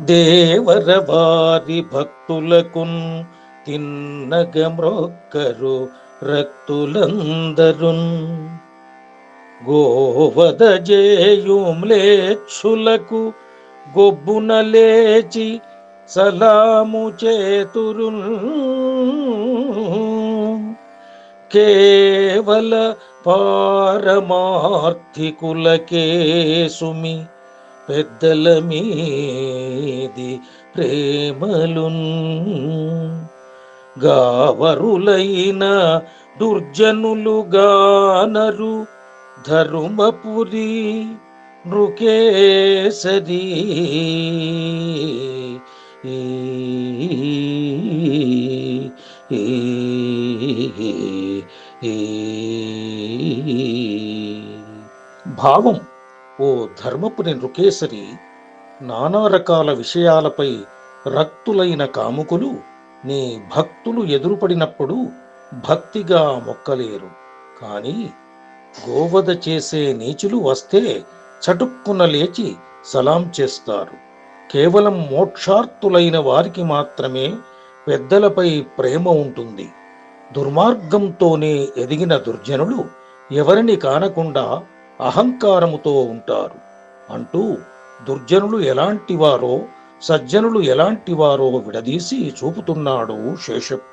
దేవరవారి భక్తులకున్ తిన్నగమ్రొక్కరు రక్తులందరున్ గోవద జేయుమ్లేచ్చులకు గొబ్బున లేచి సలాము చేతురున్ కేవల పారమార్థికులకే సుమి పెద్దల మీది ప్రేమలున్ గావరులైన దుర్జనులు గానరు ధరుమపురి నృకేసరి భావం: ఓ ధర్మపురి నృకేసరి, నానా రకాల విషయాలపై రక్తులైన కాముకులు నీ భక్తులు ఎదురుపడినప్పుడు భక్తిగా మొక్కలేరు. కాని గోవధ చేసే నీచులు వస్తే చటుక్కున లేచి సలాం చేస్తారు. కేవలం మోక్షార్థులైన వారికి మాత్రమే పెద్దలపై ప్రేమ ఉంటుంది. దుర్మార్గంతోనే ఎదిగిన దుర్జనులు ఎవరిని కానకుండా అహంకారముతో ఉంటారు అంటూ దుర్జనులు ఎలాంటివారో సజ్జనులు ఎలాంటివారో విడదీసి చూపుతున్నాడు శేషప్ప.